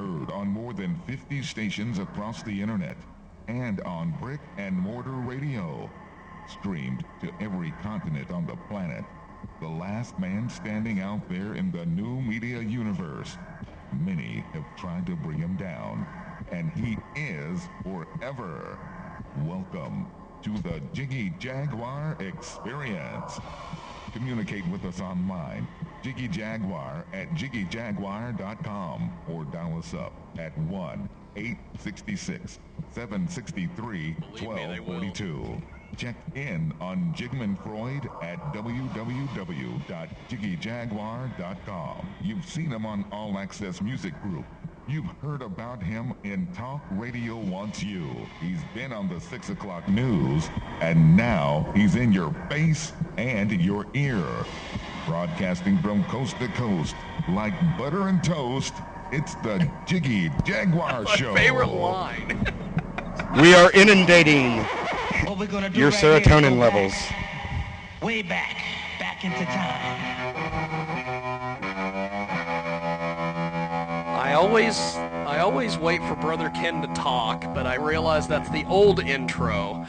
Heard on more than 50 stations across the internet and on brick and mortar radio. Streamed to every continent on the planet. The last man standing out there in the new media universe. Many have tried to bring him down, and he is forever. Welcome to the Jiggy Jaguar Experience. Communicate with us online, Jiggy Jaguar at jiggyjaguar.com, or dial us up at 1-866-763-1242. Check in on Jigman Freud at www.jiggyjaguar.com. You've seen him on All Access Music Group. You've heard about him in Talk Radio Wants You. He's been on the 6 o'clock news, and now he's in your face and your ear. Broadcasting from coast to coast, like butter and toast, it's the Jiggy Jaguar Show. My favorite line. We are inundating What we're gonna do your right here is serotonin go levels. Way back into time. I always wait for Brother Ken to talk, but I realize that's the old intro.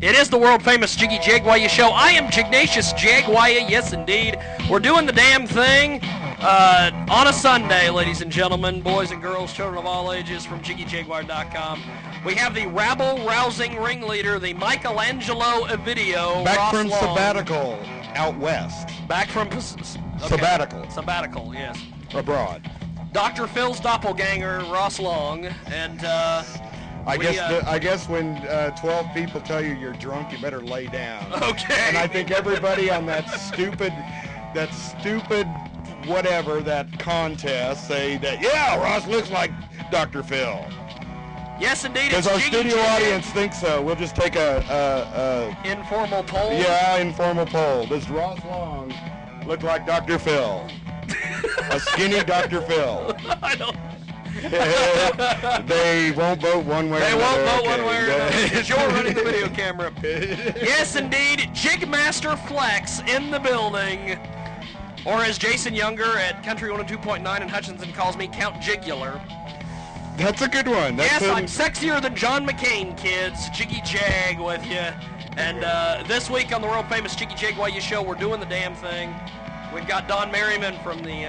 It is the world-famous Jiggy Jaguar Show. I am Jignatius Jaguar, yes indeed. We're doing the damn thing on a Sunday, ladies and gentlemen, boys and girls, children of all ages, from JiggyJaguar.com. We have the rabble-rousing ringleader, the Michelangelo Ovidio. Back Ross from Long. sabbatical out west. Back from... Sabbatical. Sabbatical, yes. Abroad. Dr. Phil's doppelganger, Ross Long, and I guess when 12 people tell you you're drunk, you better lay down. Okay. And I think everybody on that stupid whatever, that contest, say that, yeah, Ross looks like Dr. Phil. Yes, indeed. Because our studio audience thinks so. We'll just take a informal poll. Yeah, informal poll. Does Ross Long look like Dr. Phil? A skinny Dr. Phil. I don't. They won't vote one way or another. They won't vote one way or another because you're running the video camera. Yes, indeed. Jigmaster Flex in the building. Or as Jason Younger at Country 102.9 in Hutchinson calls me, Count Jigular. That's a good one. Yes, I'm sexier than John McCain, kids. Jiggy Jag with you. And this week on the world-famous Jiggy Jaguar Show, we're doing the damn thing. We've got Don Merriman from the...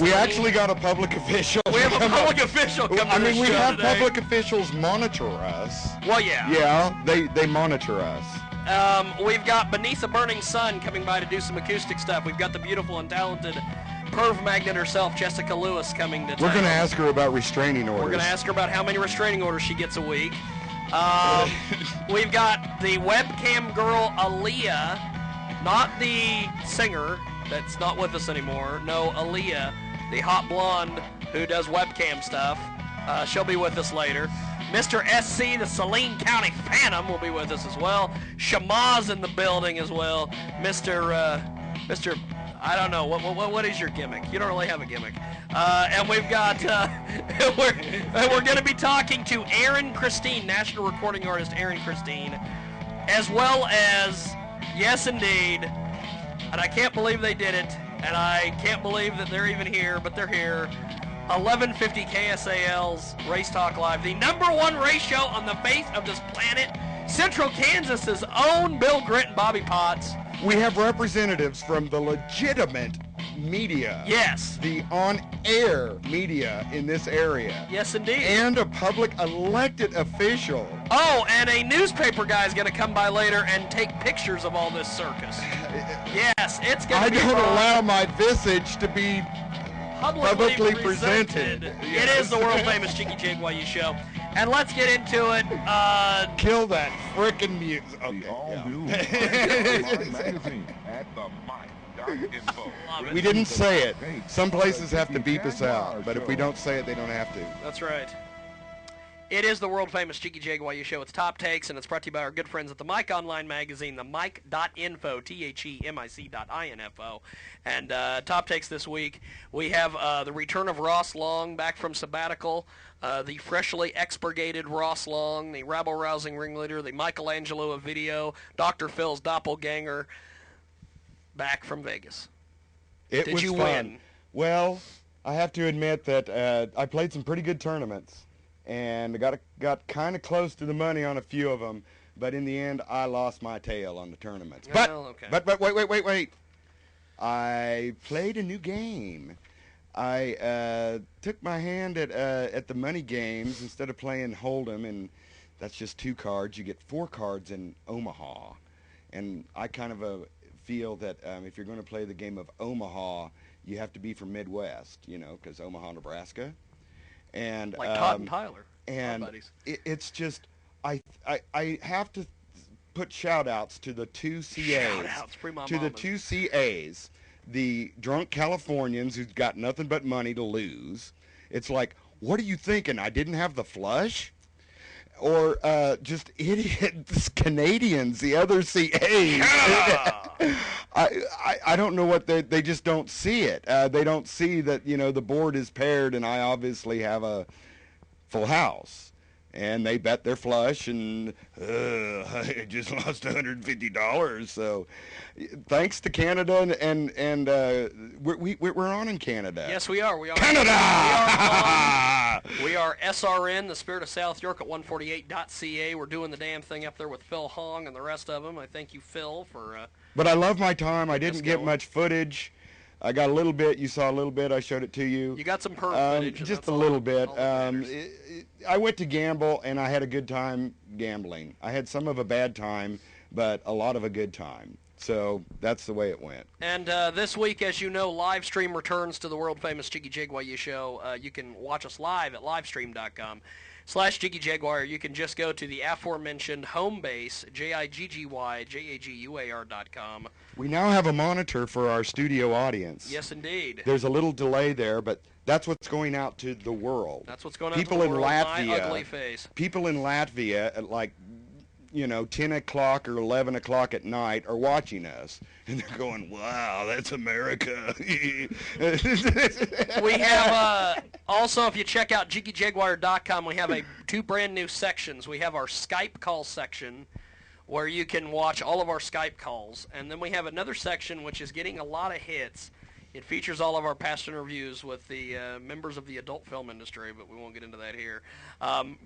we actually got a public official. We have a public official coming to the show we have today. public officials monitor us. Well, yeah. Yeah, they monitor us. We've got Beneath a Burning Sun coming by to do some acoustic stuff. We've got the beautiful and talented perv magnet herself, Jessica Lewis, coming to town. We're going to ask her about restraining orders. We're going to ask her about how many restraining orders she gets a week. We've got the webcam girl, Aaliyah, not the singer that's not with us anymore. No, Aaliyah, the hot blonde who does webcam stuff. She'll be with us later. Mr. SC, the Saline County Phantom, will be with us as well. Shamaz in the building as well. Mr. I don't know, what is your gimmick? You don't really have a gimmick. And we've got, we're going to be talking to Aaron Christine, national recording artist Aaron Christine, as well as, yes indeed, and I can't believe they did it, and I can't believe that they're even here, but they're here, 1150 KSAL's Race Talk Live, the #1 race show on the face of this planet, Central Kansas's own Bill Gritt and Bobby Potts. We have representatives from the legitimate media. Yes. The on-air media in this area. Yes, indeed. And a public elected official. Oh, and a newspaper guy is going to come by later and take pictures of all this circus. Yes, it's going to be I don't fun. allow my visage to be publicly presented. It is the world-famous Jiggy Jaguar Show. And let's get into it. Kill that frickin' music. Okay, The all-new magazine at themic.info. We didn't say it. Some places have to beep us out, but if we don't say it, they don't have to. That's right. It is the world-famous Jiggy Jaguar Show. It's Top Takes, and it's brought to you by our good friends at the Mic Online Magazine, themic.info, THEMIC.info. And Top Takes this week, we have the return of Ross Long back from sabbatical, the freshly expurgated Ross Long, the rabble-rousing ringleader, the Michelangelo Ovidio, Dr. Phil's doppelganger, back from Vegas. It Did was you fun. win? Well, I have to admit that I played some pretty good tournaments, and got kind of close to the money on a few of them. But in the end, I lost my tail on the tournaments. Well, okay. But wait. I played a new game. I took my hand at the money games instead of playing Hold'em, and that's just 2 cards. You get 4 cards in Omaha, and I kind of feel that if you're going to play the game of Omaha, you have to be from Midwest, because Omaha, Nebraska, and like Todd and Tyler, and my buddies. It's just I have to put shout-outs to the 2 CAs, the 2 CAs. The drunk Californians who've got nothing but money to lose. It's like, what are you thinking? I didn't have the flush? Or just idiots Canadians, the other CAs. I don't know what they just don't see it. They don't see that, the board is paired and I obviously have a full house. And they bet their flush, and I just lost $150. So, thanks to Canada, and we're on in Canada. Yes, we are. We are Canada. We are SRN, the Spirit of South York at 148.ca. We're doing the damn thing up there with Phil Hong and the rest of them. I thank you, Phil, for. But I love my time. I didn't get much footage. I got a little bit. You saw a little bit. I showed it to you. You got some perp footage. Just a little bit. I went to gamble, and I had a good time gambling. I had some of a bad time, but a lot of a good time. So that's the way it went. And this week, as you know, live stream returns to the world-famous Jiggy Jaguar show. You can watch us live at livestream.com/Jiggy Jaguar. You can just go to the aforementioned home base, JIGGYJAGUAR.com. We now have a monitor for our studio audience. Yes, indeed. There's a little delay there, but that's what's going out to the world. That's what's going out to the world. My ugly face. People in Latvia at 10 o'clock or 11 o'clock at night are watching us, and they're going, wow, that's America. We have, also, if you check out JiggyJaguar.com, we have 2 brand new sections. We have our Skype call section, where you can watch all of our Skype calls, and then we have another section which is getting a lot of hits. It features all of our past interviews with the members of the adult film industry, but we won't get into that here.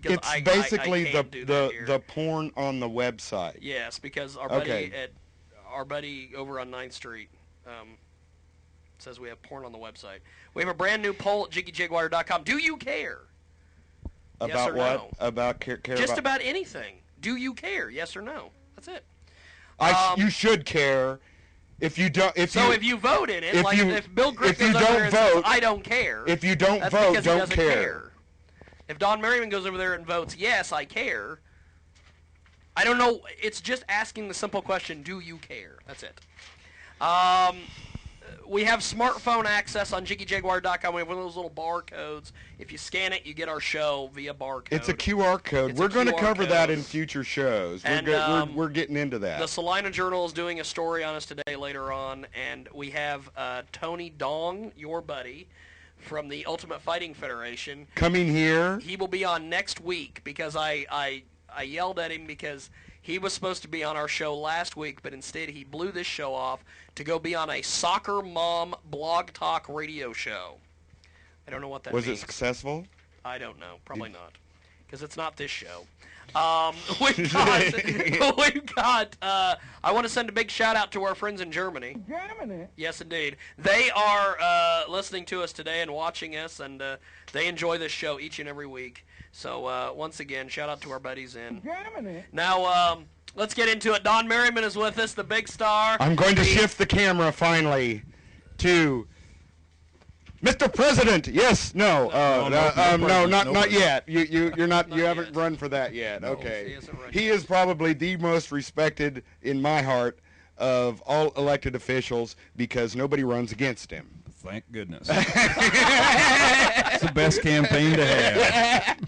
It's basically the porn on the website. Yes, because our buddy over on 9th Street says we have porn on the website. We have a brand new poll at JiggyJaguar.com. Do you care? About yes or what? No? About care Just about anything. Do you care? Yes or no? That's it. You should care. If you don't, if you vote in it, if Bill Griffin goes over there and says, I don't care. If you don't vote, don't care. If Don Merriman goes over there and votes, yes, I care. I don't know. It's just asking the simple question, do you care? That's it. We have smartphone access on JiggyJaguar.com. We have one of those little barcodes. If you scan it, you get our show via barcode. It's a QR code. We're going to cover that in future shows. And, we're getting into that. The Salina Journal is doing a story on us today later on, and we have Tony Dong, your buddy, from the Ultimate Fighting Federation. Coming here. He will be on next week because I yelled at him because he was supposed to be on our show last week, but instead he blew this show off to go be on a soccer mom blog talk radio show. I don't know what that means. Was it successful? I don't know. Probably not, because it's not this show. We've got. I want to send a big shout out to our friends in Germany. Germany? Yes, indeed. They are listening to us today and watching us, and they enjoy this show each and every week. So once again, shout out to our buddies in Germany. Now, let's get into it. Don Merriman is with us, the big star. I'm going to shift the camera finally to Mr. President. Yes, no, not yet. You're not. You haven't run for that yet. No, okay. He is probably the most respected in my heart of all elected officials because nobody runs against him. Thank goodness. It's the best campaign to have.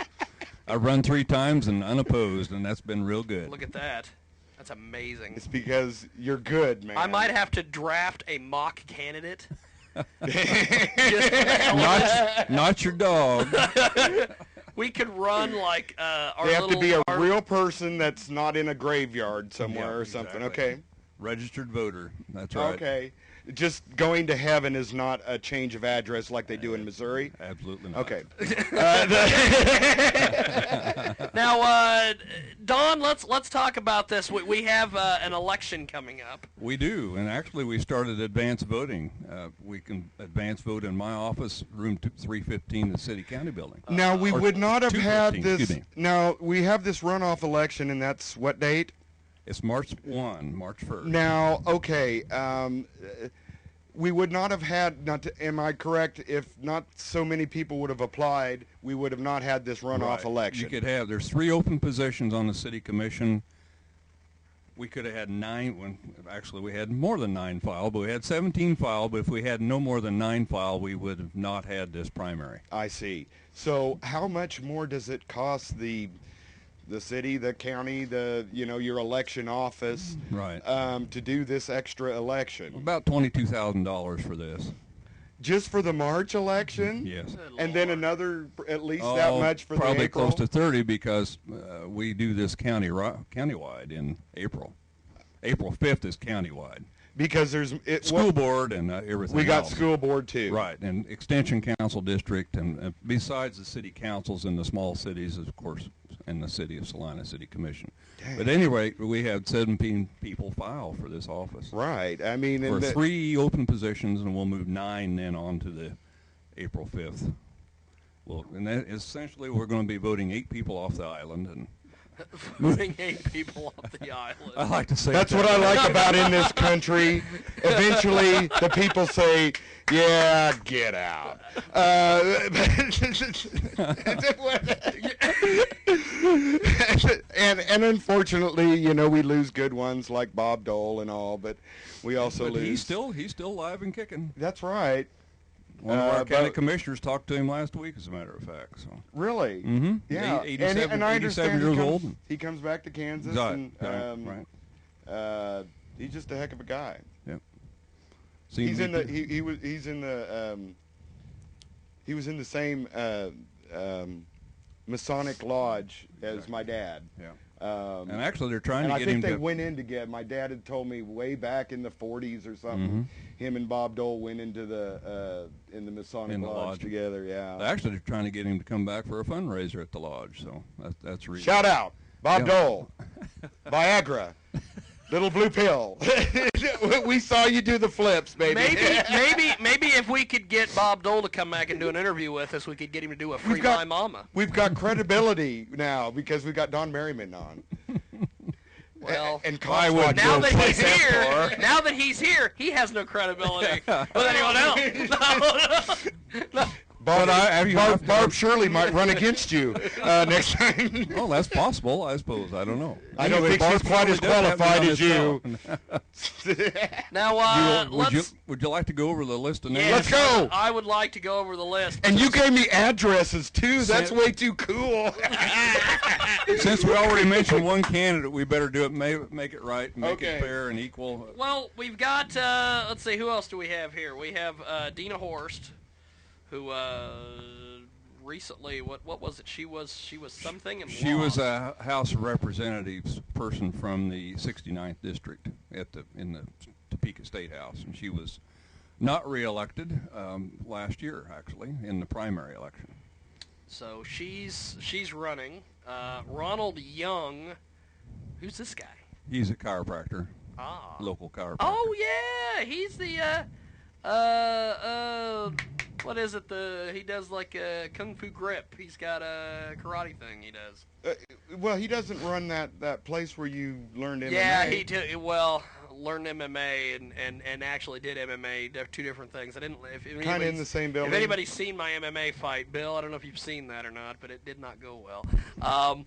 I run 3 times and unopposed, and that's been real good. Look at that. That's amazing. It's because you're good, man. I might have to draft a mock candidate. Not your dog. We could run like our They have to be a little real person that's not in a graveyard somewhere or something. Exactly. Okay. Registered voter. That's right. Okay. just going to heaven is not a change of address like they do in Missouri? Absolutely not. Okay. Now, Don, let's talk about this. We have an election coming up. We do, and actually we started advance voting. We can advance vote in my office, room 315, the city county building. Now, we would not have had 215, this. excuse me. Now, we have this runoff election, and that's what date? It's March 1st. Now, okay, we would not have had, am I correct, if not so many people would have applied, we would have not had this runoff Right. election. You could have, there's 3 open positions on the city commission. We could have had 9, actually we had more than 9 filed, but we had 17 filed, but if we had no more than 9 filed, we would have not had this primary. I see. So how much more does it cost the city, the county, your election office, Right. to do this extra election? About $22,000 for this. Just for the March election? Yes. And then another, at least that much for the probably April? close to 30 because we do this countywide in April. April 5th is countywide. Because there's School board and everything we got else. school board too. Right, and extension council district, and besides the city councils in the small cities, of course, and the city of Salina City Commission. Dang. But anyway, we had 17 people file for this office. Right. I mean, For 3 open positions, and we'll move 9 then on to the April 5th. Well, and that essentially we're going to be voting 8 people off the island, and Moving 8 people off the island. I like to say that's what I like about in this country. Eventually, the people say, "Yeah, get out." And unfortunately, we lose good ones like Bob Dole and all, but we also But lose. he's still alive and kicking. That's right. One of our county but- commissioners talked to him last week, as a matter of fact. So. Really? Mm-hmm. Yeah. 87, and I understand 87 years he comes, old. he comes back to Kansas, Right, and right. he's just a heck of a guy. Yep. He's in the he was in the same Masonic lodge as my dad. Yeah. And And actually, they're trying to I get think him they to. went in together. My dad had told me way back in the 40s or something. Mhm. Him and Bob Dole went into the Masonic In the lodge lodge. together. Yeah. Actually, they're trying to get him to come back for a fundraiser at the lodge. So that's reason. Shout out, Bob Yeah. Dole, Viagra, little blue pill. We saw you do the flips, baby. Maybe if we could get Bob Dole to come back and do an interview with us, we could get him to do a free My Mama. We've got credibility now because we've got Don Merriman on. Well, and I would now go that play he's that here, for. now that he's here, he has no credibility with anyone else. No. Barb Shirley might run against you next time. Oh, that's possible, I suppose. I don't know. I don't Anyway, think she's Barb quite as Shirley does have me qualified on as this you. phone. Now, Would you like to go over the list of names? yes, Let's go. I would like to go over the list. And you gave me addresses too. That's way too cool. Since we already mentioned one candidate, we better do it. Make it right, make Okay. it fair and equal. Well, we've got, let's see, who else do we have here? We have Dina Horst, who recently, what was it? She was something and She was lost. a House of Representatives person from the 69th district in the Topeka State House, and she was not reelected last year, actually, in the primary election. So she's running. Ronald Young, who's this guy? He's a chiropractor, Ah. local chiropractor. Oh yeah, he's the what is it? He does like a kung fu grip. He's got a karate thing he does. Well, he doesn't run that place where you learned MMA. Yeah, he learned MMA and actually did MMA. They're two different things. I didn't. Kind of in the same building. If anybody's seen my MMA fight, Bill, I don't know if you've seen that or not, but it did not go well. I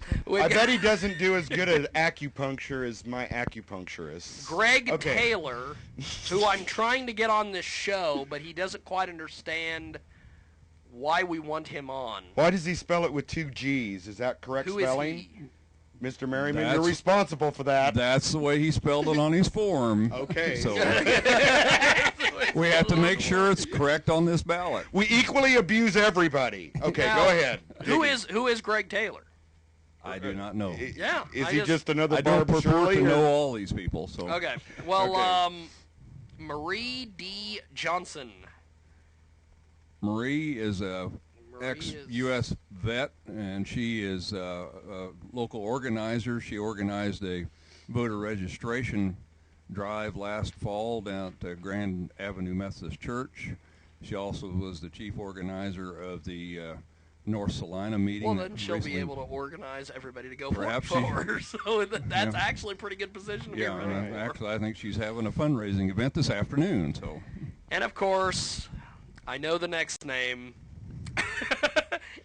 bet he doesn't do as good at acupuncture as my acupuncturist. Greg Okay. Taylor, who I'm trying to get on this show, but he doesn't quite understand why we want him on. Why does he spell it with 2 G's? Is that correct Who is spelling? he? Mr. Merriman, That's- you're responsible for that. That's the way he spelled it on his form. Okay. So we have to make sure it's correct on this ballot. We equally abuse everybody. Okay, Now, go ahead. Who is Greg Taylor? I do not know. Yeah, Is I he just another I don't Barb purport Shirley? to or- know all these people. So Okay. Well, Okay. Marie D. Johnson. Marie is a Marie ex-U.S. vet, and she is a local organizer. She organized a voter registration drive last fall down at Grand Avenue Methodist Church. She also was the chief organizer of the North Salina meeting. Well, then she'll recently. be able to organize everybody to go Perhaps for her. So that's actually a pretty good position to be Yeah, running for. actually, I think she's having a fundraising event this afternoon. So, And of course, I know the next name.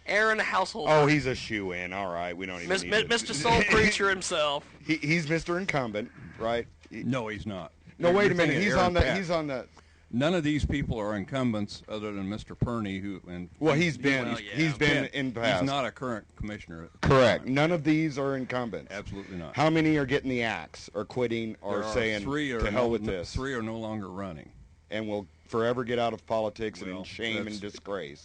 Aaron Householder. Oh, he's a shoe-in. All right, we don't even need it. Mr. Soul Preacher himself. He's Mr. Incumbent, right? no, he's not. No, wait a You're minute. thinking He's Aaron on the. Pack. He's on the. None of these people are incumbents other than Mr. Perney, who and Well, he's been Well, yeah. he's been in the past. He's not a current commissioner. Correct. None of these are incumbents. Absolutely not. How many are getting the axe or quitting or There are saying three to hell with this Three are no longer running. and will forever get out of politics and Well, in shame and that's- disgrace?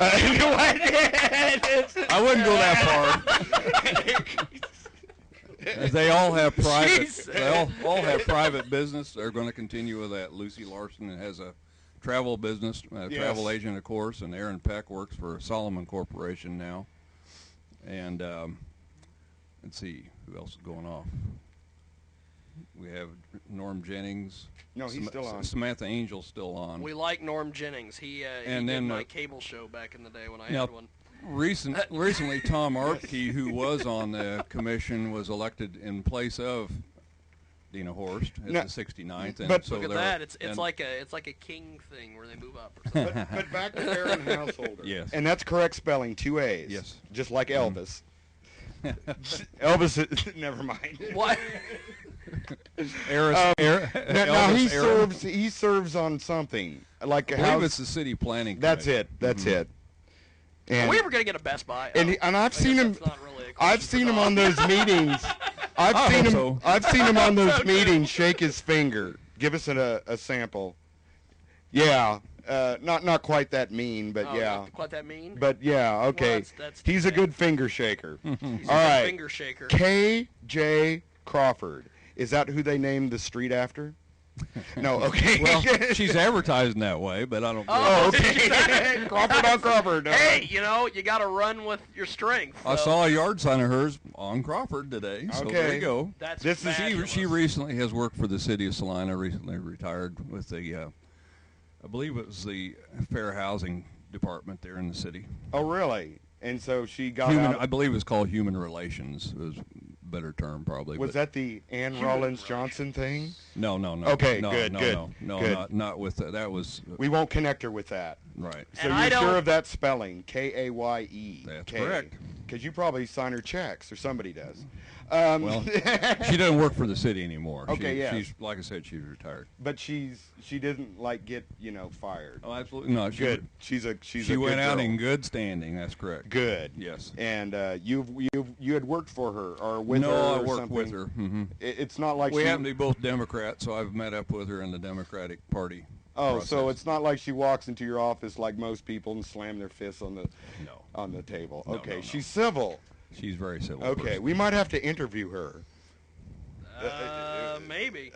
I wouldn't go that far. They all have private. Jesus. They all have private business. They're going to continue with that. Lucy Larson has a travel business, travel agent, of course, and Aaron Peck works for Solomon Corporation now. And let's see who else is going off. We have Norm Jennings. No, he's still on. Samantha Angel's still on. We like Norm Jennings. He And did then, my cable show back in the day when I now, had one. Recently, Tom Artke, who was on the commission, was elected in place of Dina Horst at No, the 69th. And but- so Look at there- that. It's and- like a king thing where they move up. Or something. But back to Aaron Householder. Yes. And that's correct spelling, 2 A's. Yes. Just like Elvis. Elvis, never mind. What? Now Now he serves on something like I a believe house. it's the city planning. That's commission. it. That's it. Are And, we ever gonna get a Best Buy? and, and I've seen him. That's not really a I've question seen for him Don. on those meetings. I've seen him. so. I've seen him on those meetings shake his finger. Give us a sample. Yeah, not quite that mean, but Oh, yeah. not quite that mean. But yeah, okay. that's He's a okay. good finger shaker. He's All a right. finger shaker. K.J. Crawford. Is that who they named the street after? No, okay. Well, she's advertising that way, but I don't. Oh, okay. Crawford on Crawford. Hey, you got to run with your strength. I so saw a yard sign of hers on Crawford today, so there Okay. you go. That's This is- fabulous. She recently has worked for the city of Salina. Recently retired with the, I believe it was the Fair Housing Department there in the city. Oh, really? And so she got I out. believe it's called Human Relations. Is a better term probably. Was but that the Ann Rollins Johnson thing? No. Okay, no, good, no, good, No, good. not with that. That was We won't connect her with that. right. So And I you're don't- sure of that spelling? K-A-Y-E. That's correct. Because you probably sign her checks, or somebody does. Well, she doesn't work for the city anymore. Okay, yeah. She's like I said, she's retired. but she didn't get fired. Oh, absolutely no. Good. She's a She good went out girl. in good standing. That's correct. Good. Yes. And you had worked for her or with her No, I or worked something? with her. Hmm. It's not like We she. happen to be both Democrats, so I've met up with her in the Democratic Party. Oh, process. so it's not like she walks into your office like most people and slam their fists on No. the table. No, Okay, no. she's civil. She's very civil. Okay, person. we might have to interview her. Maybe.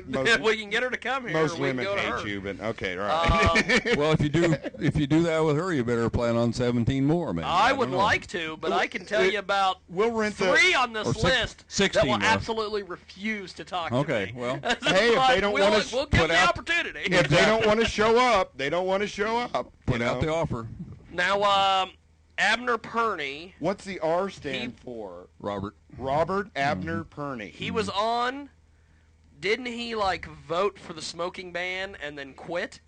Most, we can get her to come here. most or we can women go to hate her. you, but okay, all right. Well, if you do that with her, you better plan on 17 more, man. I don't would know. like to, but I can tell you about We'll rent the. 3 on this or six- list 16 that will more. absolutely refuse to talk Okay, to me. well. Hey, if they don't we'll, want to we'll give put them the out- opportunity. If they don't want to show up, they don't want to show up. Put you out know? the offer, Now, Abner Perney, What's the R stand for? Robert. Robert Abner Perney. he was on. Didn't he vote for the smoking ban and then quit?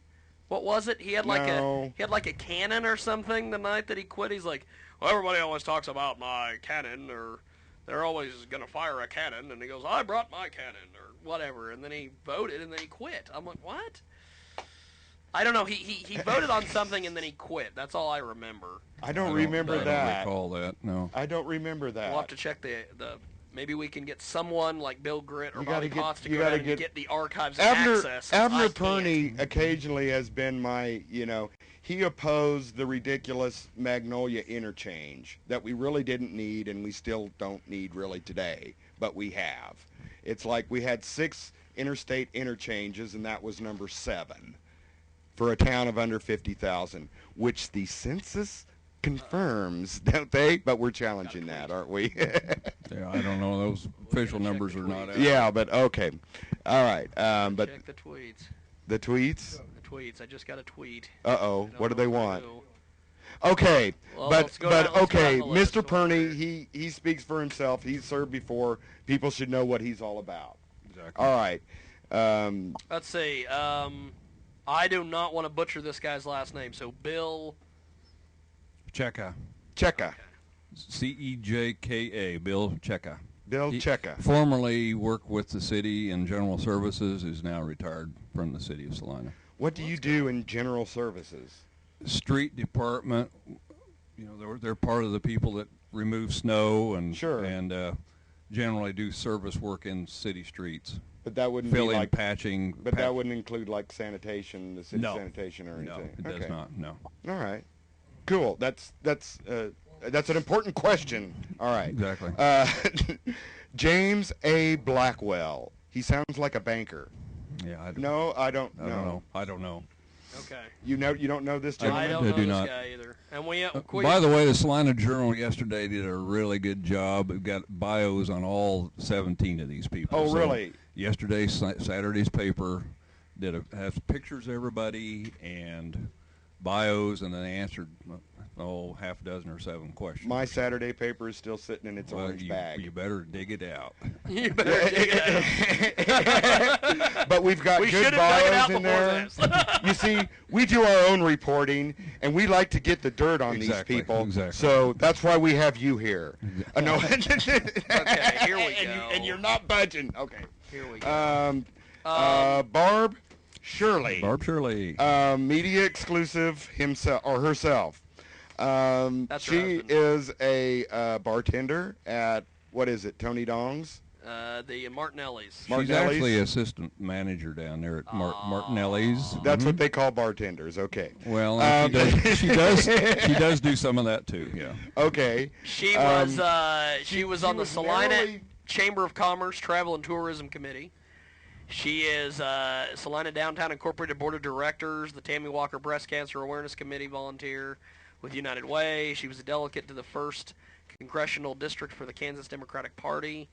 What was it? He had No. a cannon or something the night that he quit. He's like, well, everybody always talks about my cannon, or they're always gonna fire a cannon, and he goes, I brought my cannon, or whatever, and then he voted and then he quit. I'm like, what? I don't know. He voted on something and then he quit. That's all I remember. I don't remember I that. don't recall that. No. I don't remember that. We'll have to check the. Maybe we can get someone like Bill Gritt or You Bobby gotta get- Potts to you go gotta ahead and get- get the archives Abner access. I can't. Perney occasionally has been my, he opposed the ridiculous Magnolia interchange that we really didn't need and we still don't need really today, but we have. It's like we had 6 interstate interchanges, and that was number 7 for a town of under 50,000, which the census confirms, don't they? But we're challenging that, aren't we? Yeah, I don't know. Those official numbers are not out. Yeah, but okay. All right. But Check the tweets. the tweets? The tweets. I just got a tweet. Uh-oh. What do they want? Who. Okay, Well, but let's go down okay, the list. Mr. Perney, he speaks for himself. He's served before. People should know what he's all about. Exactly. All right. Let's see. I do not want to butcher this guy's last name. So Bill. Cheka. Cheka. Cejka. Bill Cheka. Bill He Cheka. Formerly worked with the city in general services. Is now retired from the city of Salina. What do you do in general services? Street department. You know, they're part of the people that remove snow and Sure. and generally do service work in city streets, But that wouldn't be filling, like. patching. But that wouldn't include like sanitation, the city No. sanitation or No, anything. it does Okay. not. No. All right. Cool. That's an important question. All right. Exactly. James A. Blackwell. He sounds like a banker. Yeah. I don't, No, I don't I don't know. I don't know. Okay. You don't know this I gentleman? don't I know do this not. guy either. And we By the way, the Salina Journal yesterday did a really good job. We've got bios on all 17 of these people. Oh, So really? Yesterday's Saturday's paper has pictures of everybody and bios, and then they answered half a dozen or 7 questions. My Saturday paper is still sitting in its Well, orange bag. you better dig it out. you better dig it out. But we've got We good should have dug it bios out in before there. this. You see, we do our own reporting, and we like to get the dirt on Exactly, these people. exactly. So that's why we have you here. No. Okay, here we and go. and you're not budging. Okay. Here we go. Barb Shirley. Barb Shirley. Media exclusive himself or herself. That's her She husband. is a bartender at, what is it, Tony Dong's? The Martinelli's. She's Martinelli's? actually assistant manager down there at Martinelli's. That's Mhm. what they call bartenders. Okay. Well, she does do some of that too. Yeah. Okay. She was on the was Salina narrowly- Chamber of Commerce Travel and Tourism Committee. She is Salina Downtown Incorporated Board of Directors, the Tammy Walker Breast Cancer Awareness Committee volunteer with United Way. She was a delegate to the 1st Congressional District for the Kansas Democratic Party.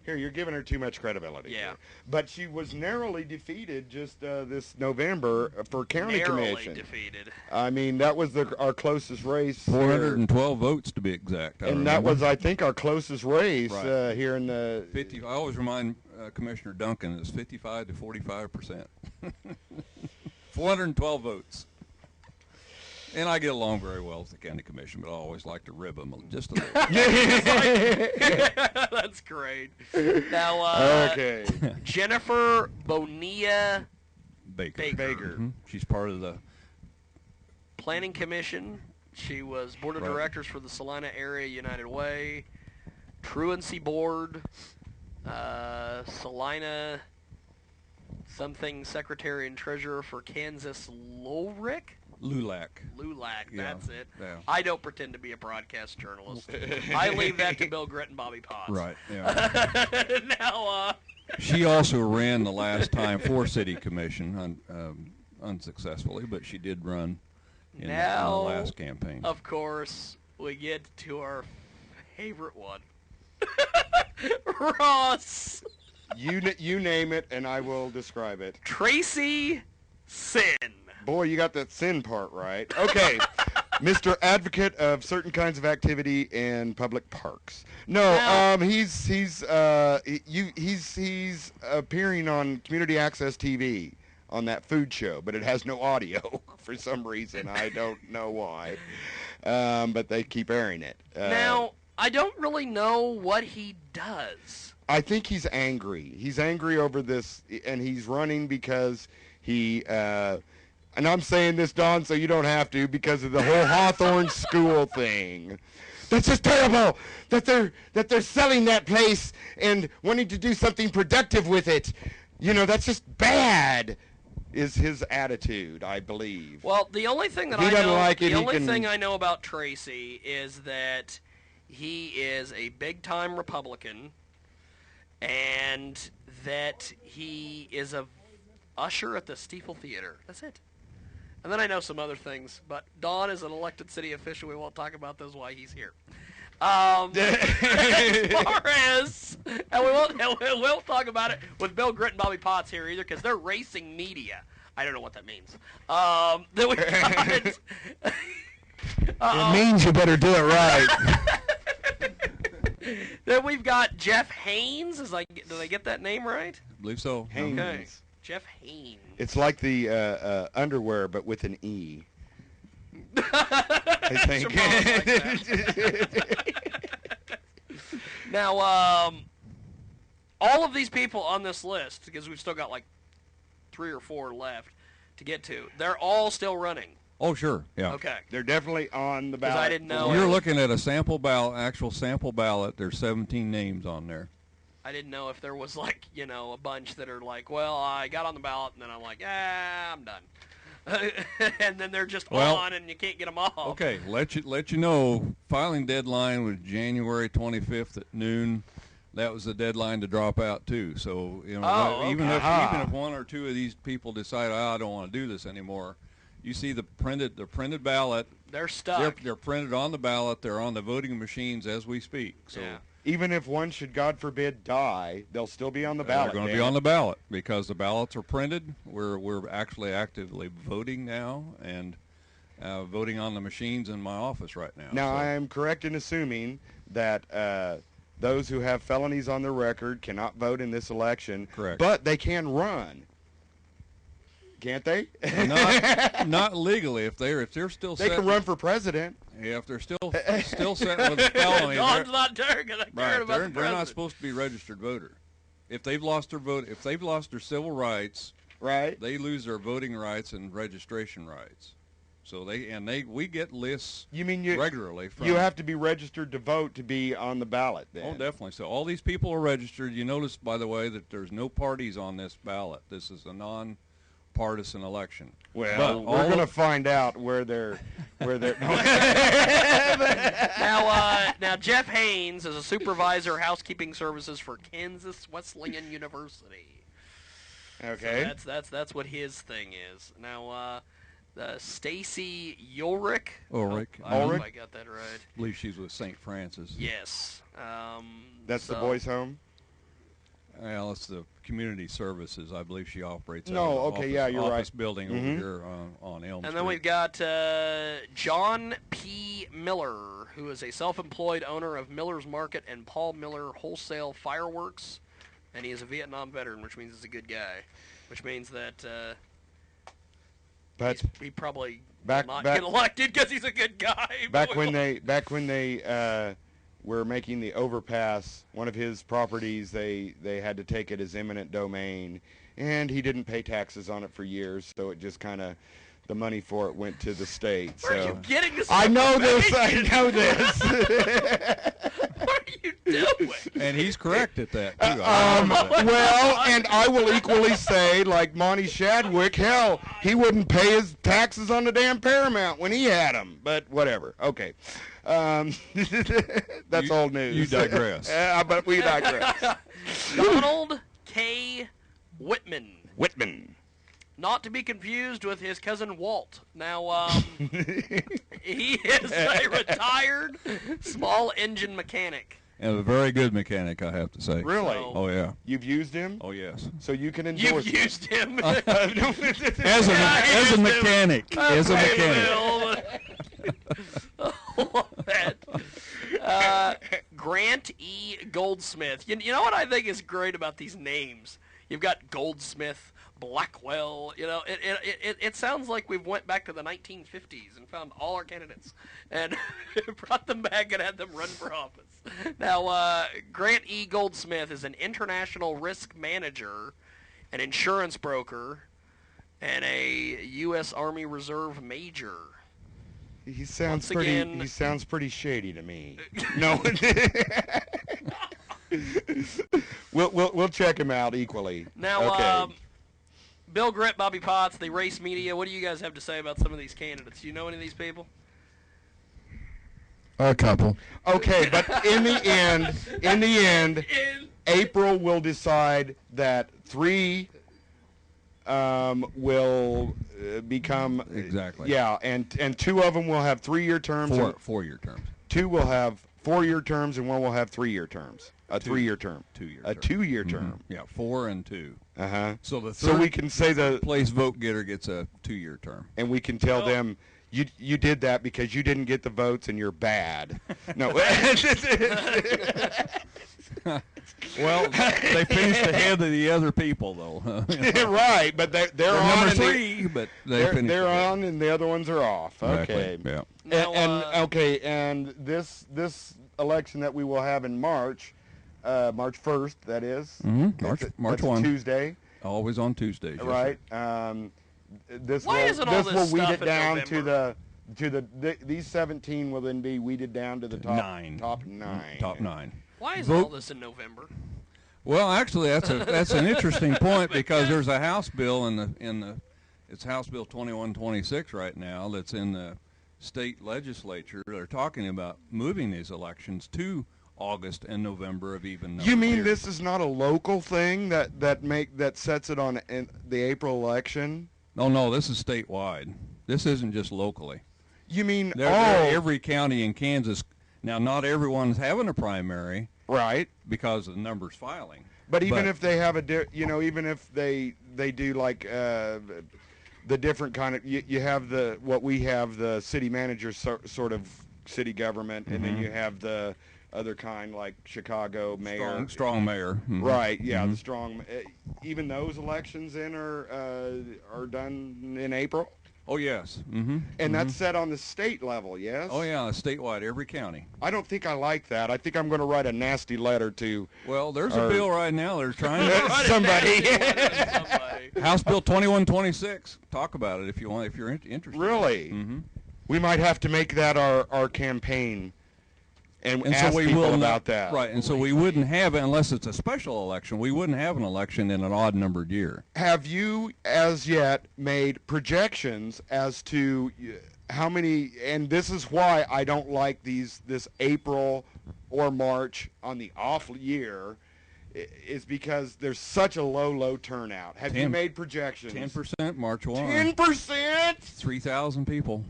Here, you're giving her too much credibility. Yeah. here. But she was narrowly defeated just this November for county narrowly commission. defeated. I mean, that was our closest race. here. 412 votes to be exact. I And that remember. was, I think, our closest race Right. here in the... 50. I always remind Commissioner Duncan it's 55 to 45%. 412 votes. And I get along very well with the county commission, but I always like to rib them just a little. That's great. Now, Okay. Jennifer Bonilla Baker. Baker. Mhm. She's part of the Planning Commission. She was Board of Right. Directors for the Salina Area United Way, Truancy Board, Salina something Secretary and Treasurer for Kansas LULAC. LULAC. LULAC, Yeah, that's it. yeah. I don't pretend to be a broadcast journalist. I leave that to Bill Grit and Bobby Potts. Right. Yeah. Now, She also ran the last time for city commission unsuccessfully, but she did run in the Now- last campaign. of course, we get to our favorite one. Ross. You name it, and I will describe it. Tracy Sin. Boy, you got that sin part right. Okay. Mr. Advocate of certain kinds of activity in public parks. No, Now- he's appearing on Community Access TV on that food show, but it has no audio for some reason. I don't know why. But they keep airing it. Now, I don't really know what he does. I think he's angry. He's angry over this, and he's running because he, and I'm saying this, Don, so you don't have to, because of the whole Hawthorne school thing. That's just terrible that they're selling that place and wanting to do something productive with it. You know, that's just bad, is his attitude, I believe. Well, the only thing that He I doesn't know, like it, the he only can- thing I know about Tracy is that he is a big-time Republican, and that he is a usher at the Steeple Theater. That's it. And then I know some other things, but Don is an elected city official. We won't talk about those while he's here. As far as, and we won't talk about it with Bill Gritt and Bobby Potts here either, because they're racing media. I don't know what that means. Then we got, it means you better do it right. Then we've got Jeff Haynes. Did I get that name right? I believe so. Haynes. Okay. Jeff Haynes. It's like the underwear, but with an E. I think. Now, all of these people on this list, because we've still got like 3 or 4 left to get to, they're all still running. Oh, sure. Yeah. Okay. They're definitely on the ballot. I didn't know. You're looking at a sample ballot, actual sample ballot. There's 17 names on there. I didn't know if there was like, a bunch that are like, well, I got on the ballot, and then I'm like, I'm done. And then they're just on, and you can't get them off. Okay, let you know, filing deadline was January 25th at noon. That was the deadline to drop out too. So even if 1 or 2 of these people decide, I don't want to do this anymore, you see the printed ballot. They're stuck. They're printed on the ballot. They're on the voting machines as we speak. So. Yeah. Even if one should, God forbid, die, they'll still be on the ballot. They're going to be on the ballot because the ballots are printed. We're actually actively voting now and voting on the machines in my office right now. Now, I am correct in assuming that those who have felonies on their record cannot vote in this election. Correct. But they can run. Can't they? Not legally. If they're still they can run for president. Yeah, if they're still set with a felony, Don's not caring about they're not supposed to be registered voter. If they've lost their vote, if they've lost their civil rights, right, they lose their voting rights and registration rights. So we get lists. You mean regularly? You have to be registered to vote to be on the ballot. Then. Oh, definitely. So all these people are registered. You notice, by the way, that there's no parties on this ballot. This is a non-partisan election. Well, we're going to find out where they're. Now Jeff Haynes is a supervisor housekeeping services for Kansas Wesleyan University. Okay. So that's what his thing is. Now Stacy Ulrich. Ulrich. I don't know if I got that right. I believe she's with St. Francis. Yes. That's the boys' home? Well, it's the community services. I believe she operates. You're office right. Building over here on Elm Street. And then we've got John P. Miller, who is a self-employed owner of Miller's Market and Paul Miller Wholesale Fireworks, and he is a Vietnam veteran, which means he's a good guy, which means that he probably will not get elected because he's a good guy. Back when they were making the overpass, one of his properties, they had to take it as eminent domain, and he didn't pay taxes on it for years, so it just kind of, the money for it went to the state. Where are you getting this? I know this. What are you doing? And he's correct at that, too. Well, and I will equally say, like Monty Shadwick, hell, he wouldn't pay his taxes on the damn Paramount when he had them, but whatever. Okay. That's old news. You digress. But we digress. Donald K. Whitman. Not to be confused with his cousin Walt. Now, he is a retired small engine mechanic. And a very good mechanic, I have to say. Really? Oh, yeah. You've used him? Oh, yes. So you can endorse You've used him. As a mechanic. As a mechanic. Grant E. Goldsmith. You know what I think is great about these names? You've got Goldsmith, Blackwell. It sounds like we've went back to the 1950s and found all our candidates and brought them back and had them run for office. Now, Grant E. Goldsmith is an international risk manager, an insurance broker, and a U.S. Army Reserve major. He sounds pretty shady to me. No. We'll check him out equally. Now, okay. Bill Gritt, Bobby Potts, the race media. What do you guys have to say about some of these candidates? Do you know any of these people? A couple. Okay, but in the end, April will decide that 3 will become Exactly. Yeah, and 2 of them will have 3-year terms. Four-year terms. 2 will have 4-year terms, and 1 will have 3-year terms. A 3-year term. 2-year. A 2-year term. Yeah, 4 and 2. So the so we can say the place vote getter gets a 2-year term. and we can tell them you did that because you didn't get the votes and you're bad. No. Well, they finished ahead of the other people, though. Right, but they're on number and 3, but finished they're ahead. on and the other ones are off. Exactly, Okay. yeah. Now, And this election that we will have in March, March 1st, that is. Mhm, March that's 1. a Tuesday, Always on Tuesdays. yes, right? sir. This Why will isn't all this this will weed stuff it down in to the these 17 will then be weeded down to the top 9. top 9. Top 9. why is vote- all this in November? Well, actually, that's an interesting point because there's a House bill it's House Bill 2126 right now that's in the state legislature. They're talking about moving these elections to August and November of even number You mean years. this is not a local thing that sets it on the April election? No, this is statewide. This isn't just locally. You mean Every county in Kansas. Now, not everyone's having a primary right? because of the numbers filing. But even if they have even if they do like the different kind of you have what we have the city manager sort of city government, and then you have the other kind like Chicago mayor, strong mayor. Mhm. right? Yeah, the strong. Even those elections are done in April, Oh yes. Mm-hmm. and that's set on the state level. Yes. Oh yeah, statewide, every county. I don't think I like that. I think I'm going to write a nasty letter to Well, there's a bill right now they're trying to somebody. House Bill 2126. Talk about it if you want, if you're interested. Really? Mm-hmm. We might have to make that our campaign, and And ask so we people will about not, that. right? And so we wouldn't have it unless it's a special election. We wouldn't have an election in an odd-numbered year. Have you, as yet, made projections as to how many? And this is why I don't like this April or March on the off year, is because there's such a low turnout. Have you made projections? 10% March 1. 10%. 3,000 people.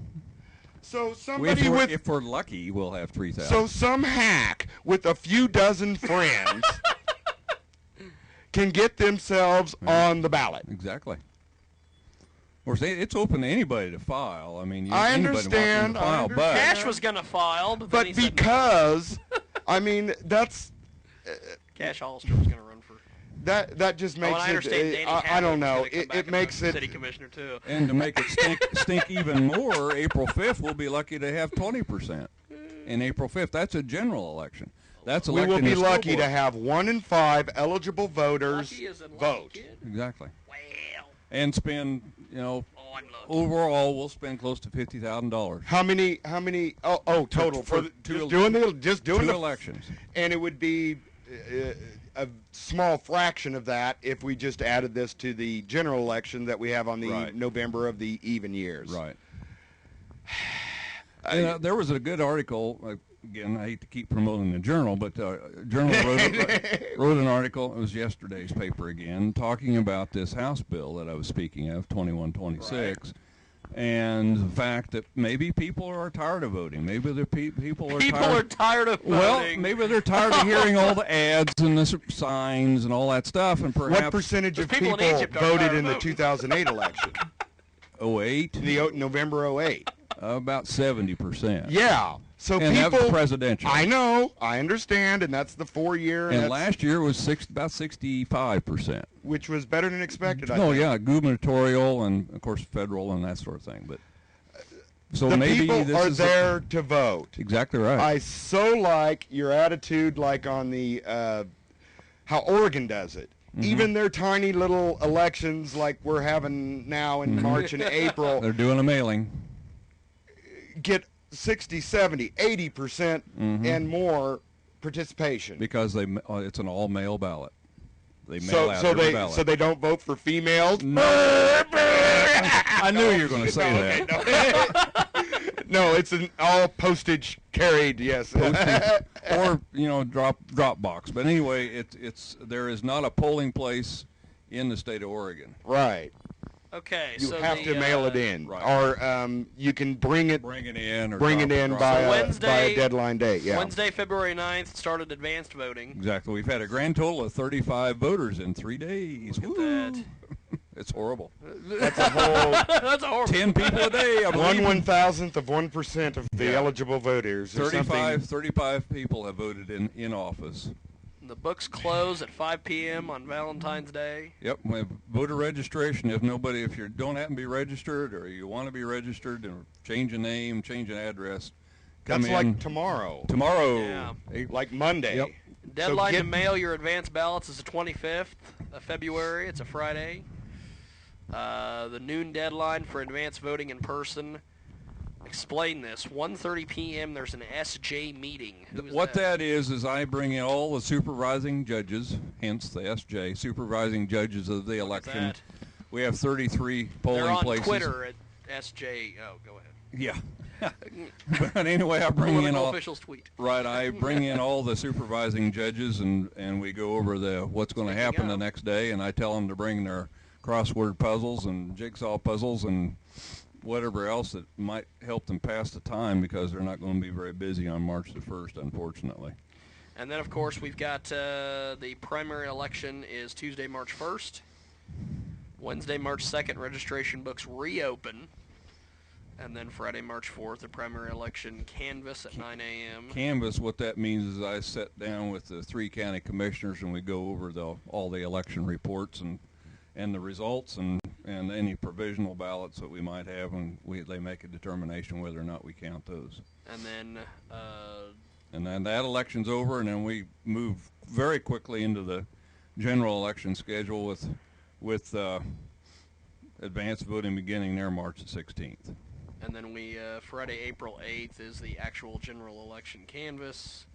So somebody if we're lucky, we'll have 3,000. So some hack with a few dozen friends can get themselves on the ballot. Exactly. Of course, it's open to anybody to file. I mean, I anybody understand, wants to file, I but Cash was going to file, but then he said no. because I mean that's Cash Hollister was going to run for. that just makes I understand it. Danny I don't Hadley know. was gonna come back It and makes run it. for city commissioner too. and to make it stink even more, April 5th, we'll be lucky to have 20% in April 5th. That's a general election. That's We will electing be a school lucky board. to have 1 in 5 eligible voters Lucky as in lucky, vote. kid. Exactly. Well, And spend, oh, I'm lucky. overall, we'll spend close to $50,000. How many? Total for just doing Two the elections. and it would be a small fraction of that if we just added this to the general election that we have on the Right. November of the even years. Right. And, there was a good article. Again, I hate to keep promoting the Journal, but Journal wrote an article. It was yesterday's paper again, talking about this House bill that I was speaking of, 2126, and the fact that maybe people are tired of voting. Maybe the people are tired of voting. Well, maybe they're tired of hearing all the ads and the signs and all that stuff, and perhaps What percentage of people people in Egypt are voted tired of in the voting. 2008 election? 08, The November 08. about 70%. Yeah. So And that people. was presidential. I know. I understand, and that's the 4-year. And that's- last year was about 65%. which was better than expected. I Oh think. yeah, gubernatorial and of course federal and that sort of thing. But so The maybe people this are is there to vote. exactly right. I so like your attitude, like on the how Oregon does it. Mm-hmm. Even their tiny little elections, like we're having now in March and April, They're doing a mailing. get 60, 70, 80% and more participation. Because it's an all-mail ballot. They mail out so every they ballot. so they don't vote for females. I knew you were going to say that. No, it's an all postage carried. Yes. Postage, or drop box. But anyway, there is not a polling place in the state of Oregon. Right. Okay, You so have to mail it in, Right. or you can bring it in, or bring it in drop by it. a Wednesday- deadline date. Yeah. Wednesday, February 9th, started advanced voting. Exactly. We've had a grand total of 35 voters in 3 days. Look at that. It's horrible. That's a whole That's a horrible. 10 people a day. I believe. 1/1000th of 1% of the Yeah. eligible voters. or something. 35 people have voted in office. The books close at 5 p.m. on Valentine's Day. Yep, we have voter registration. If you don't happen to be registered, or you want to be registered, and change a name, change an address, come That's in like tomorrow. tomorrow. Yeah. Like Monday. Yep. Deadline to get- mail your advance ballots is the 25th of February. It's a Friday. The noon deadline for advance voting in person. Explain this. 1:30 p.m. There's an SJ meeting. Who is What that is I bring in all the supervising judges, hence the SJ, supervising judges of the election. that? We have 33 polling They're on places. Twitter at SJ. Oh, go ahead. Yeah. But anyway, I bring in Political all. officials tweet. Right, I bring in all the supervising judges, and we go over what's going to Speaking happen of. the next day, and I tell them to bring their crossword puzzles and jigsaw puzzles and whatever else that might help them pass the time, because they're not going to be very busy on March the 1st, unfortunately. And then, of course, we've got the primary election is Tuesday, March 1st. Wednesday, March 2nd, registration books reopen. And then Friday, March 4th, the primary election canvass at 9 a.m. Canvas, what that means is I sit down with the 3 county commissioners, and we go over all the election reports and the results and any provisional ballots that we might have, and they make a determination whether or not we count those. And then And then that election's over, and then we move very quickly into the general election schedule with advanced voting beginning there March the 16th. And then Friday, April 8th is the actual general election canvass.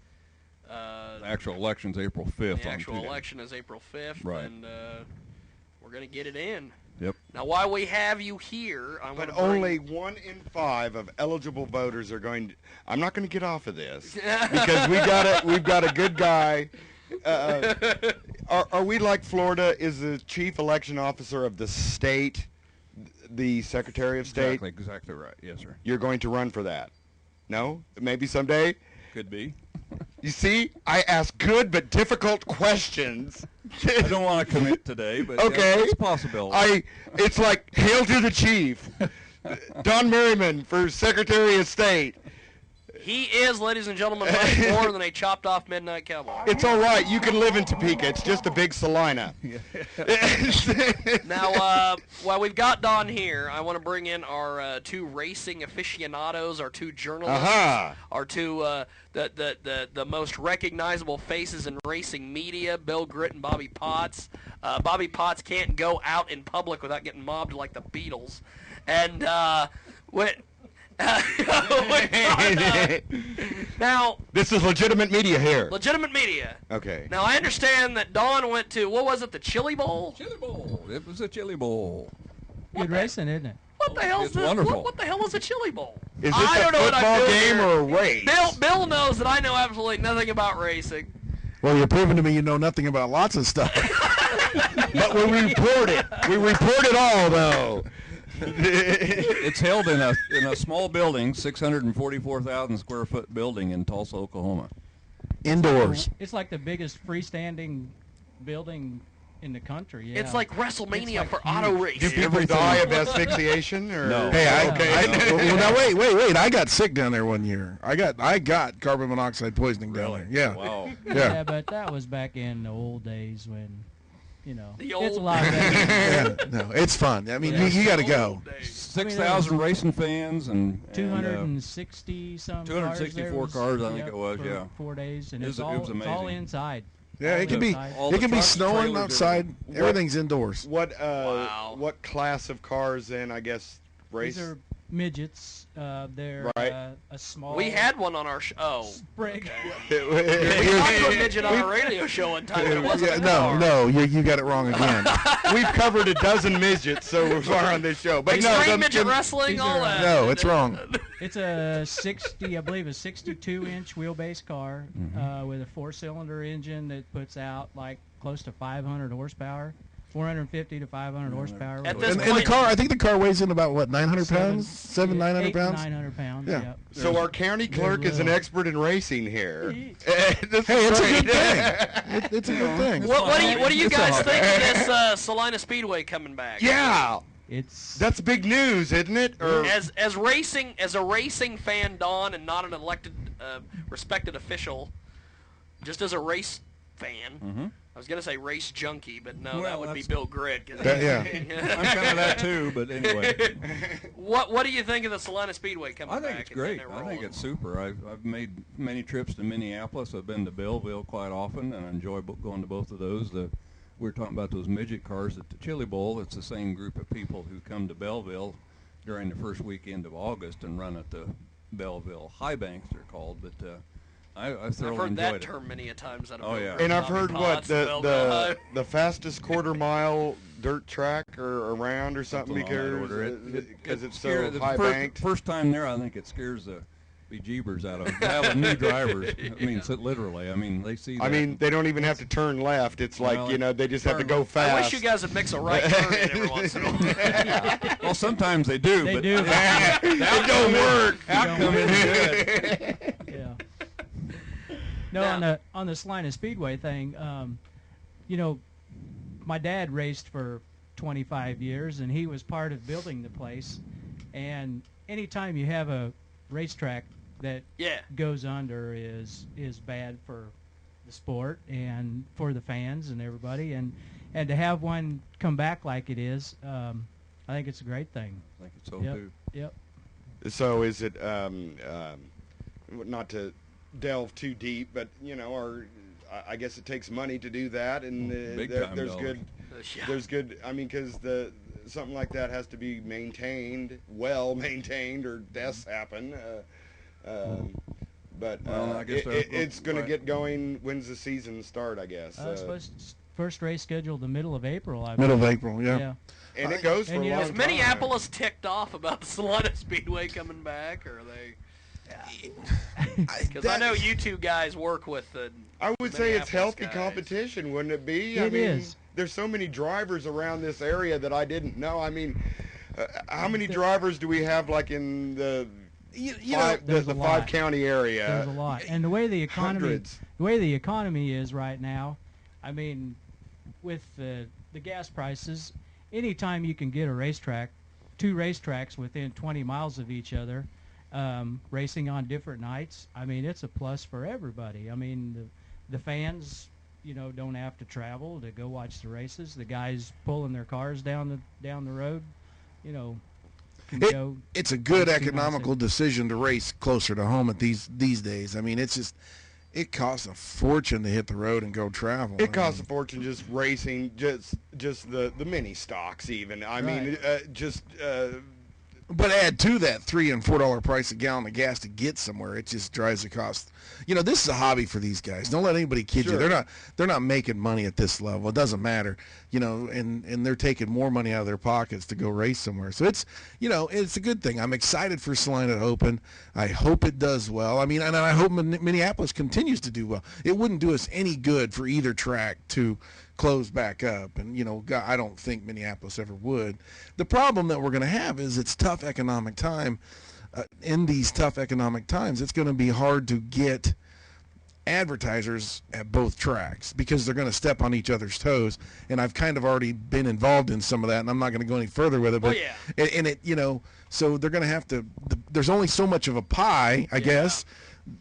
The actual election's April 5th. The on actual Tuesday. election is April 5th. Right. And we're going to get it in. Yep. Now, while we have you here, I want But to bring... only 1 in 5 of eligible voters are going to. I'm not going to get off of this because we've got a good guy. Are we like Florida? Is the chief election officer of the state the Secretary of State? Exactly right. Yes, sir. You're going to run for that? No? Maybe someday? Could be. You see, I ask good but difficult questions. I don't want to commit today, but Okay. yeah, it's a possibility. It's like, hail to the chief. Don Merriman for Secretary of State. He is, ladies and gentlemen, much more than a chopped-off midnight cowboy. It's all right. You can live in Topeka. It's just a big Salina. Now, while we've got Don here, I want to bring in our 2 racing aficionados, our 2 journalists, Aha. our 2 the most recognizable faces in racing media, Bill Gritt and Bobby Potts. Bobby Potts can't go out in public without getting mobbed like the Beatles. And now, This is legitimate media here. legitimate media. Okay. Now, I understand that Don went to, what was it, the Chili Bowl? Chili Bowl. It was a Chili Bowl. Good racing, isn't it? What the hell's It's this? wonderful. What the hell is a Chili Bowl? Is I this a don't know what I'm football doing game here. or a race? Bill knows that I know absolutely nothing about racing. Well, you're proving to me you know nothing about lots of stuff. But we report it. We report it all, though. It's held in a small building, 644,000 square foot building in Tulsa, Oklahoma. Indoors. It's like the biggest freestanding building in the country. Yeah. It's like WrestleMania It's like for huge. auto Do racing. people die of asphyxiation? Or? No. Hey, Okay. well, now wait. I got sick down there one year. I got carbon monoxide poisoning down there. Yeah. Wow. Yeah, but that was back in the old days when, The it's a old lot better. Yeah, no, it's fun. I mean, you got to go. 6,000 racing fans and 260 some 264 cars, I think it was, for yeah. 4 days, and It it's was all amazing. inside. Yeah, it can be. All It the can be trucks, snowing trailers, outside. everything. Everything's indoors. What Wow. what class of cars then? I guess race. These are midgets. They're Right. a small. We had one on our show. Oh. sprig. We talked to a midget on a radio show one time, but it wasn't a car. No, you got it wrong again. We've covered a dozen midgets so far on this show. But no, Extreme midget wrestling, these all are, that. No, it's wrong. It's a 62-inch wheelbase car with a 4-cylinder engine that puts out like close to 500 horsepower, 450 to 500 horsepower. At this And the point- car, I think the car weighs in about, what, 900 pounds? 900 pounds? 900 pounds, Yeah. yeah. So our county clerk is an little. expert in racing here. Hey, it's a good thing. It's a good thing. What do you It's guys all think of this Salina Speedway coming back? Yeah, It's that's big news, isn't it? Or As a racing fan, Don, and not an elected, respected official, just as a race fan. I was gonna say race junkie, but no, Well, that would be that's- Bill Grid. 'Cause Yeah. I'm kind of that too, but anyway. What do you think of the Salina Speedway coming I back? think it's and getting great. it I think rolling? it's super. I've made many trips to Minneapolis. I've been to Belleville quite often, and I enjoy going to both of those. We were talking about those midget cars at the Chili Bowl. It's the same group of people who come to Belleville during the first weekend of August and run at the Belleville High Banks, they're called. But I I've thoroughly heard that enjoyed it. term many a times out of Oh, Bill yeah. Grid, and I've Tommy heard Potts, Belleville High. the fastest quarter-mile dirt track or around or something Something on that order. because it's scares- so the high banked. First time there, I think it scares the bejeebers out of having new drivers. I mean, literally. I mean, they see that. I mean, they don't even have to turn left. It's like, Well, they just have to turn go left. fast. I wish you guys would mix a right turn in every once in a while. well, sometimes they do, They but do. It don't work. outcome isn't good. yeah. No, on the Salina Speedway thing, my dad raced for 25 years, and he was part of building the place. And anytime you have a racetrack that Yeah. goes under is bad for the sport and for the fans and everybody. And to have one come back like it is, I think it's a great thing. I think it's so Yep. too. Yep. So is it not to delve too deep, but I guess it takes money to do that, and Big time there's dollars. good. Yeah. There's good. I mean, because something like that has to be maintained, well maintained, or deaths happen. But Well, I guess it's going to right. get going. When's the season start? I guess. First race scheduled the middle of April. I Middle of believe. April, yeah. Yeah. And it goes for And a you know, long Is time. Minneapolis ticked off about the Salina Speedway coming back, or are they? Because I know you two guys work with the. I would say it's Minneapolis healthy guys. competition, wouldn't it be? It is. There's so many drivers around this area that I didn't know. I mean, how many drivers do we have, like in the There's a lot. five-county area? There's a lot, and the way the Hundreds. economy is right now, I mean, with the gas prices, anytime you can get a racetrack, two racetracks within 20 miles of each other, racing on different nights, I mean, it's a plus for everybody. I mean, the fans, don't have to travel to go watch the races. The guys pulling their cars down the road, can go. It's a good Let's see, economical decision to race closer to home at these days. I mean, it costs a fortune to hit the road and go travel. It costs a fortune just racing, just the mini stocks even. I mean, But add to that $3 and $4 price a gallon of gas to get somewhere, it just drives the cost. This is a hobby for these guys. Don't let anybody kid you. Sure. They're not making money at this level. It doesn't matter. And they're taking more money out of their pockets to go race somewhere. So it's a good thing. I'm excited for Salina to open. I hope it does well. I mean, and I hope Minneapolis continues to do well. It wouldn't do us any good for either track to close back up, and I don't think Minneapolis ever would. The problem that we're going to have is it's tough economic time. In these tough economic times, it's going to be hard to get advertisers at both tracks because they're going to step on each other's toes, and I've kind of already been involved in some of that, and I'm not going to go any further with it. But so they're going to have to. There's only so much of a pie, I guess,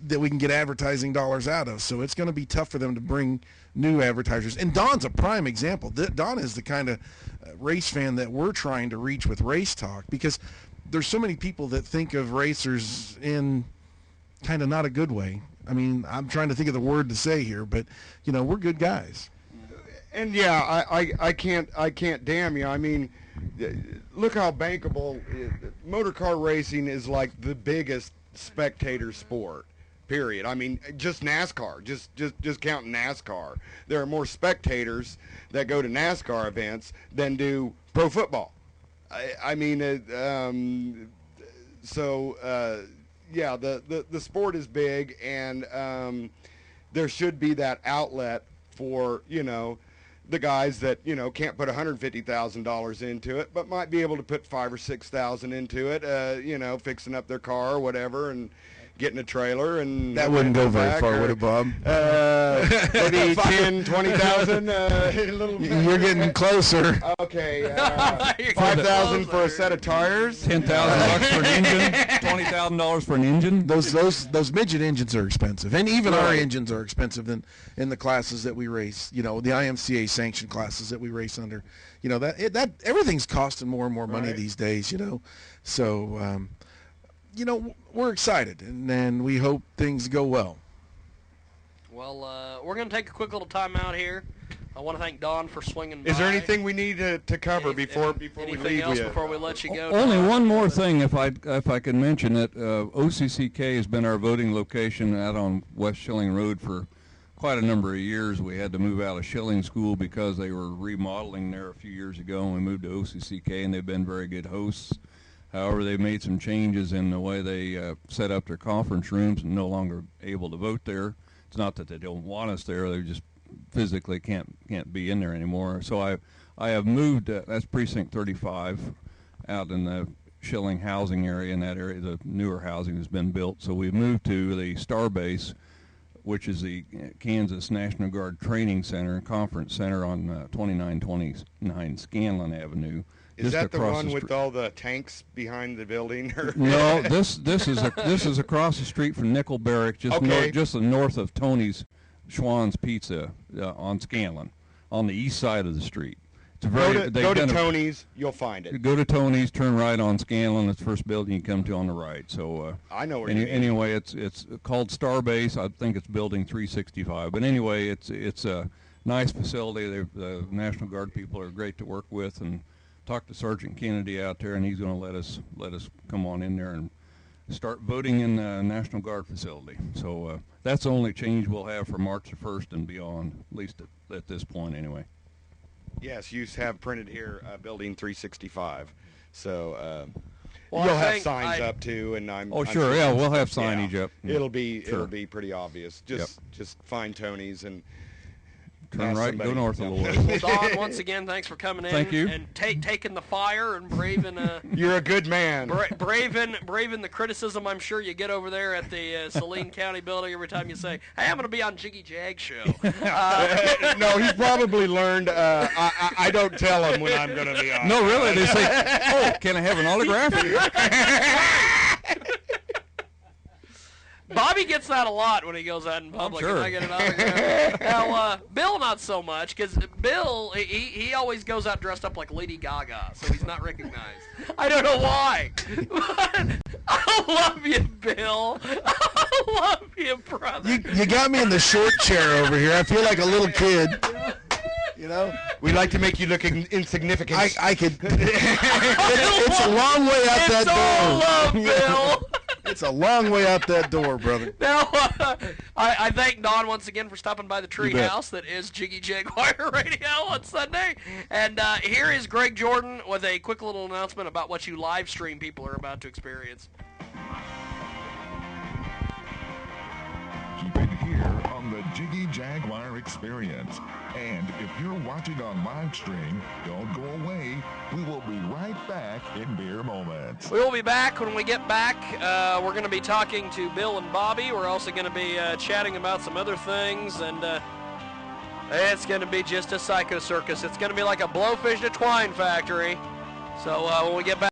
that we can get advertising dollars out of. So it's going to be tough for them to bring new advertisers. And Don's a prime example. Don is the kind of race fan that we're trying to reach with Race Talk, because there's so many people that think of racers in kind of not a good way. I mean, I'm trying to think of the word to say here, but we're good guys. And yeah, I can't damn you. I mean, look how bankable motor car racing is. Like the biggest spectator sport. Period. I mean, just NASCAR. Just counting NASCAR. There are more spectators that go to NASCAR events than do pro football. I mean, yeah, the sport is big, and there should be that outlet for, you know, the guys that, you know, can't put $150,000 into it, but might be able to put $5,000 or $6,000 into it, you know, fixing up their car or whatever, and getting a trailer. And that wouldn't go very far, would it, Bob? Maybe 10, 20,000. You're getting closer. Okay, 5,000 for a set of tires. $10,000 for an engine. $20,000 for an engine. Those midget engines are expensive, and even our engines are expensive in the classes that we race. You know, the IMCA sanctioned classes that we race under. You know, that everything's costing more and more money these days. You know, so. You know, we're excited, and we hope things go well. Well, we're going to take a quick little time out here. I want to thank Don for swinging by. Is there anything we need to cover before we leave? Anything else before we let you go? Only one more thing, if I can mention it. OCCK has been our voting location out on West Schilling Road for quite a number of years. We had to move out of Schilling School because they were remodeling there a few years ago, and we moved to OCCK, and they've been very good hosts. However, they've made some changes in the way they set up their conference rooms and no longer able to vote there. It's not that they don't want us there; they just physically can't be in there anymore. So I have moved. That's precinct 35, out in the Schilling housing area. In that area, the newer housing has been built. So we've moved to the Star Base, which is the Kansas National Guard Training Center and Conference Center on 2929 Scanlon Avenue. Is that the one with all the tanks behind the building? No, this is across the street from Nickel Barrack, just north of Tony's Schwann's Pizza on Scanlon, on the east side of the street. It's go to Tony's, you'll find it. Go to Tony's, turn right on Scanlon. That's the first building you come to on the right. So I know where you mean. Anyway, it's called Starbase. I think it's Building 365. But anyway, it's a nice facility. The National Guard people are great to work with, and talked to Sergeant Kennedy out there, and he's going to let us come on in there and start voting in the National Guard facility. So that's the only change we'll have for March the 1st and beyond, at least at this point anyway. Yes, you have printed here Building 365. So well, you'll have signs up too, and I'm sure, I'm yeah, we'll have signage up. It'll be pretty obvious. Just find Tony's and turn right and go north a little ways. Well, Don, once again, thanks for coming in. Thank you. And taking the fire and braving. You're a good man. Braving the criticism I'm sure you get over there at the Saline County building every time you say, "Hey, I'm going to be on Jiggy Jag show." No, he's probably learned. I don't tell him when I'm going to be on. No, really, they say, "Oh, can I have an autograph?" Bobby gets that a lot when he goes out in public. Sure. Can I get an autograph? Now, Bill, not so much, because Bill, he always goes out dressed up like Lady Gaga, so he's not recognized. I don't know why. But I love you, Bill. I love you, brother. You got me in the short chair over here. I feel like a little kid. You know, we like to make you look insignificant. I could. It's a long way out that door. Love, Bill. It's a long way out that door, brother. Now, I thank Don once again for stopping by the treehouse that is Jiggy Jaguar Radio on Sunday. And here is Greg Jordan with a quick little announcement about what you live stream people are about to experience. Keep it here on the Jiggy Jaguar Experience. And if you're watching on live stream, don't go away. We will be right back in mere moments. We will be back. When we get back, we're going to be talking to Bill and Bobby. We're also going to be chatting about some other things, and it's going to be just a psycho circus. It's going to be like a blowfish to twine factory. So when we get back.